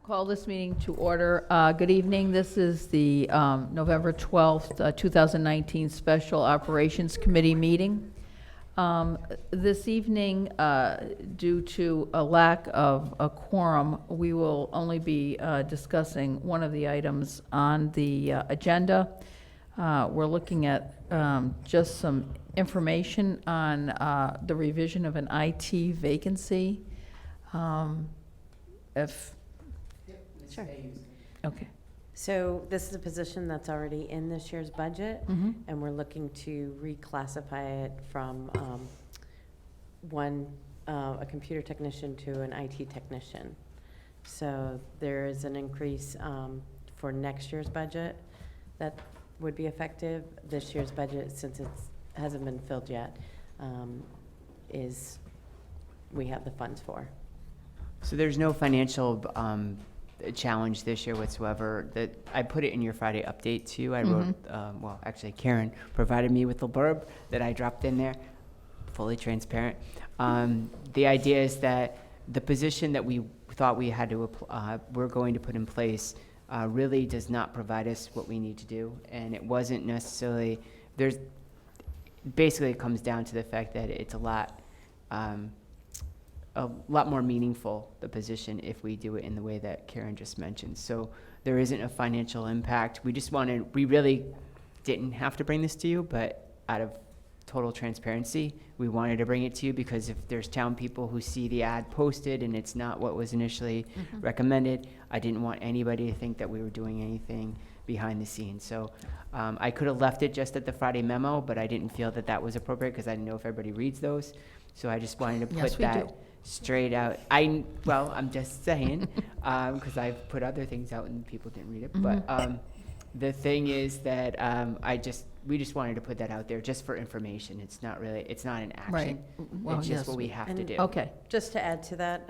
Call this meeting to order. Good evening. This is the November 12th, 2019 Special Operations Committee meeting. This evening, due to a lack of a quorum, we will only be discussing one of the items on the agenda. We're looking at just some information on the revision of an IT vacancy. If Sure. Okay. So this is a position that's already in this year's budget, Mhm. and we're looking to reclassify it from a computer technician to an IT technician. So there is an increase for next year's budget that would be effective. This year's budget, since it hasn't been filled yet, we have the funds for. So there's no financial challenge this year whatsoever. That I put it in your Friday update too. I wrote, well, actually Karen provided me with the blurb that I dropped in there, fully transparent. The idea is that the position that we thought we had to, we're going to put in place really does not provide us what we need to do. And it wasn't necessarily, basically it comes down to the fact that it's a lot more meaningful, the position, if we do it in the way that Karen just mentioned. So there isn't a financial impact. We really didn't have to bring this to you, but out of total transparency, we wanted to bring it to you because if there's town people who see the ad posted and it's not what was initially recommended, I didn't want anybody to think that we were doing anything behind the scenes. So I could have left it just at the Friday memo, but I didn't feel that that was appropriate because I didn't know if everybody reads those. So I just wanted to Yes, put we that do. straight out. Well, I'm just saying, because I've put other things out and people didn't read it. But the thing is that we just wanted to put that out there just for information. It's not an action. Right. Well, It's just yes. what we have to And- do. Okay. Just to add to that,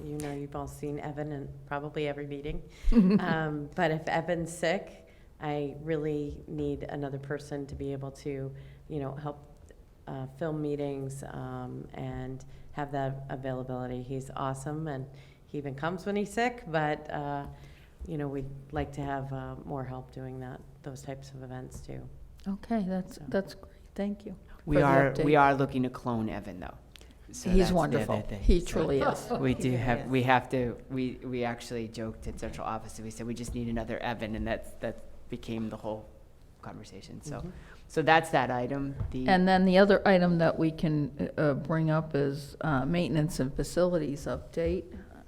you've all seen Evan in probably every meeting. But if Evan's sick, I really need another person to be able to, help film meetings and have that availability. He's awesome, and he even comes when he's sick, but, we'd like to have more help doing those types of events too. Okay, that's great. Thank you. We for the are update. looking to clone Evan though. So He's that's the wonderful. other thing. He So truly is. we do He have. is. We have to. We actually joked at central office. And we said we just need another Evan, and that became the whole conversation. So. So that's that item. And then the other item that we can bring up is maintenance and facilities update.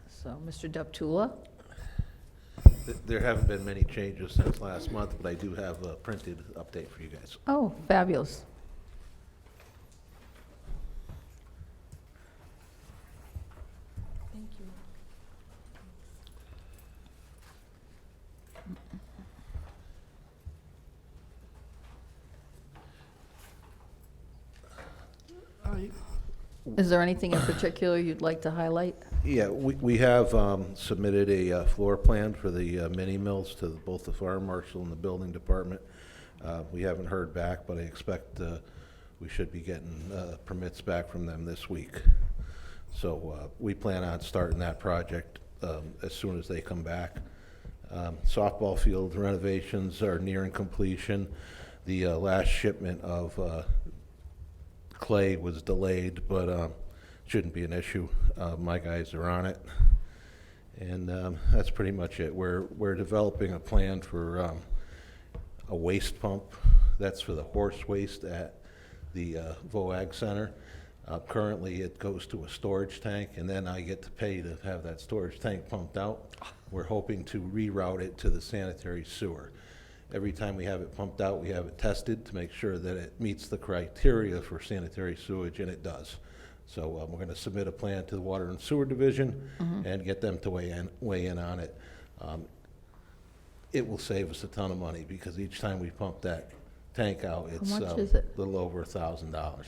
So, Mr. Deptula? There haven't been many changes since last month, but I do have a printed update for you guys. Oh, fabulous. Thank you. Is there anything in particular you'd like to highlight? Yeah, we have submitted a floor plan for the mini mills to both the fire marshal and the building department. We haven't heard back, but I expect we should be getting permits back from them this week. So we plan on starting that project as soon as they come back. Softball field renovations are nearing completion. The last shipment of clay was delayed, but shouldn't be an issue. My guys are on it, and that's pretty much it. We're developing a plan for a waste pump. That's for the horse waste at the VOAG Center. Currently, it goes to a storage tank, and then I get to pay to have that storage tank pumped out. We're hoping to reroute it to the sanitary sewer. Every time we have it pumped out, we have it tested to make sure that it meets the criteria for sanitary sewage, and it does. So we're going to submit a plan to the Water and Sewer Division and get them to weigh in on it. It will save us a ton of money because each time we pump that tank out, it's much is it? a little over $1,000.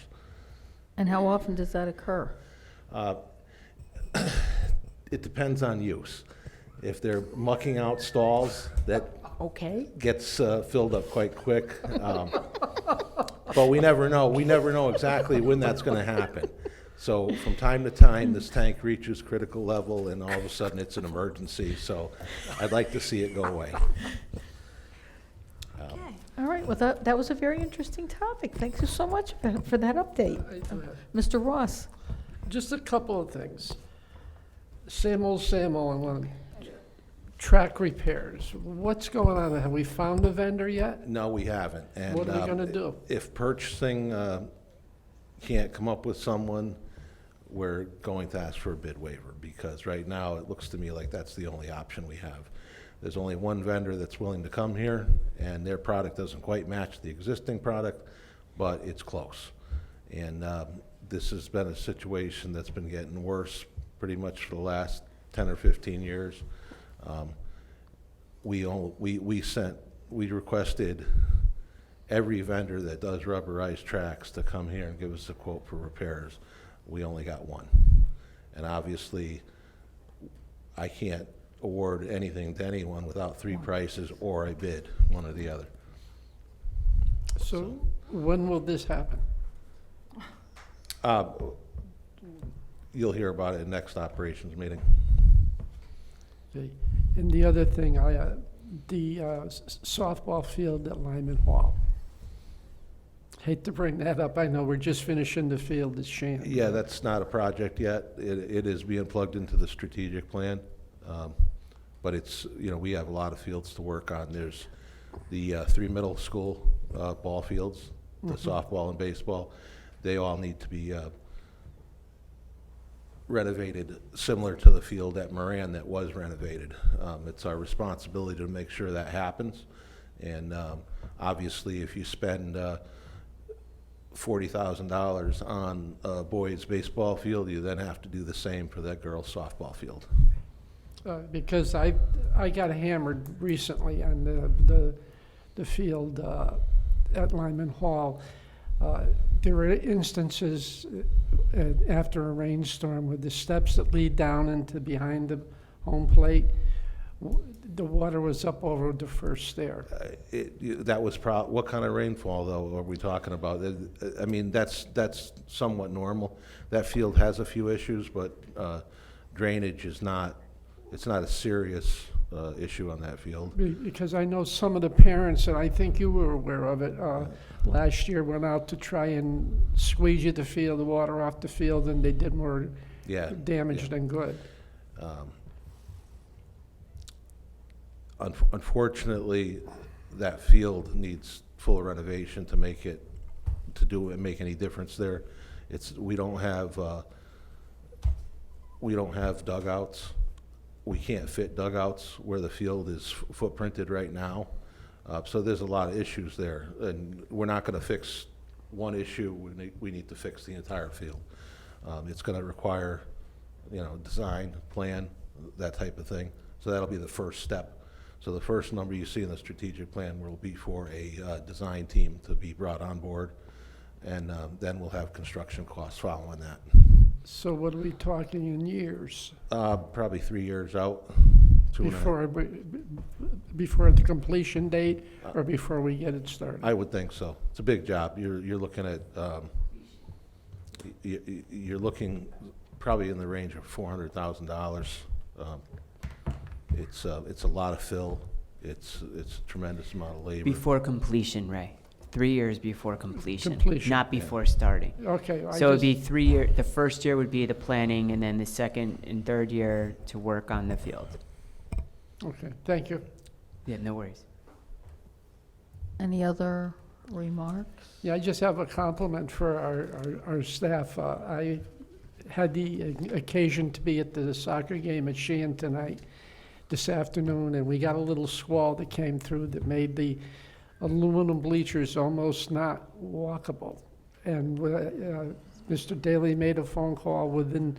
And how often does that occur? It depends on use. If they're mucking out stalls, that Okay. gets filled up quite quick. But we never know. We never know exactly when that's going to happen. So from time to time, this tank reaches critical level, and all of a sudden, it's an emergency. So I'd like to see it go away. All right, well, that was a very interesting topic. Thank you so much for that update. I do have Mr. Ross? just a couple of things. Same old, I want track repairs. What's going on? Have we found a vendor yet? No, we haven't. And, What are we gonna do? If purchasing can't come up with someone, we're going to ask for a bid waiver, because right now, it looks to me like that's the only option we have. There's only one vendor that's willing to come here, and their product doesn't quite match the existing product, but it's close. And this has been a situation that's been getting worse pretty much for the last 10 or 15 years. We requested every vendor that does rubberized tracks to come here and give us a quote for repairs. We only got one. And obviously, I can't award anything to anyone without three prices or a bid, one or the other. So when will this happen? You'll hear about it in next operations meeting. Okay. And the other thing, the softball field at Lyman Hall. Hate to bring that up. I know we're just finishing the field at Shan. Yeah, that's not a project yet. It is being plugged into the strategic plan. But it's, we have a lot of fields to work on. There's the 3 middle school ball fields, the softball and baseball. They all need to be renovated, similar to the field at Moran that was renovated. It's our responsibility to make sure that happens. And obviously, if you spend $40,000 on a boys' baseball field, you then have to do the same for that girls' softball field. Because I got hammered recently on the field at Lyman Hall. There were instances after a rainstorm with the steps that lead down into behind the home plate, the water was up over the first stair. That was what kind of rainfall, though, are we talking about? I mean, that's somewhat normal. That field has a few issues, but drainage is not, it's not a serious issue on that field. Because I know some of the parents, and I think you were aware of it, last year went out to try and squeegee the field, the water off the field, and they did more damage than good. Unfortunately, that field needs full renovation to make it, make any difference there. We don't have dugouts. We can't fit dugouts where the field is footprinted right now. So there's a lot of issues there, and we're not going to fix one issue. We need to fix the entire field. It's going to require, design, plan, that type of thing. So that'll be the first step. So the first number you see in the strategic plan will be for a design team to be brought on board, and then we'll have construction costs following that. So what are we talking in years? Probably 3 years out. 2.5. Before the completion date, or before we get it started? I would think so. It's a big job. You're looking at, you're looking probably in the range of $400,000. It's a lot of fill. It's a tremendous amount of labor. Before completion, Ray. 3 years before completion, Completion. not before starting. Okay. So it'd be 3 year. The first year would be the planning, and then the second and third year to work on the field. Okay, thank you. Yeah, no worries. Any other remarks? Yeah, I just have a compliment for our staff. I had the occasion to be at the soccer game at Sheehan tonight, this afternoon, and we got a little squall that came through that made the aluminum bleachers almost not walkable. And Mr. Daly made a phone call within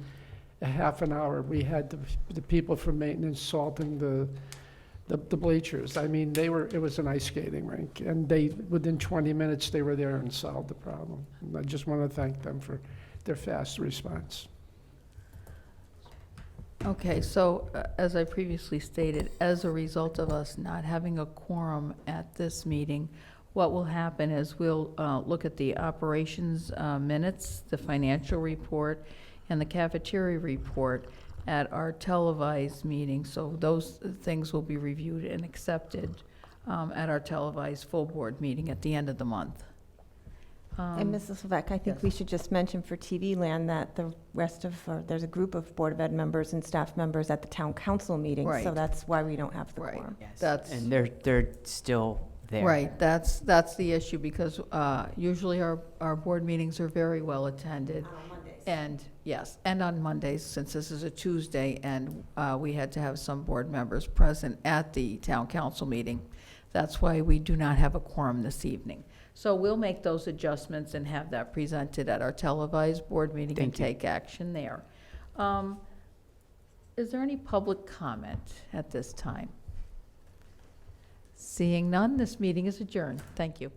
a half an hour. We had the people from maintenance salting the bleachers. I mean, it was an ice skating rink, and within 20 minutes, they were there and solved the problem. And I just want to thank them for their fast response. Okay, so as I previously stated, as a result of us not having a quorum at this meeting, what will happen is we'll look at the operations minutes, the financial report, and the cafeteria report at our televised meeting. So those things will be reviewed and accepted at our televised full board meeting at the end of the month. And Mrs. Levesque, I think yes. we should just mention for TV Land that the rest of, there's a group of Board of Ed members and staff members at the town council meeting. So Right. that's why we don't have the Right. quorum. Yes. That's- And they're still there. Right, that's the issue, because usually our board meetings are very well attended. And, yes, and on Mondays, since this is a Tuesday, and we had to have some board members present at the town council meeting. That's why we do not have a quorum this evening. So we'll make those adjustments and have that presented at our televised board meeting and Thank you. take action there. Is there any public comment at this time? Seeing none, this meeting is adjourned. Thank you.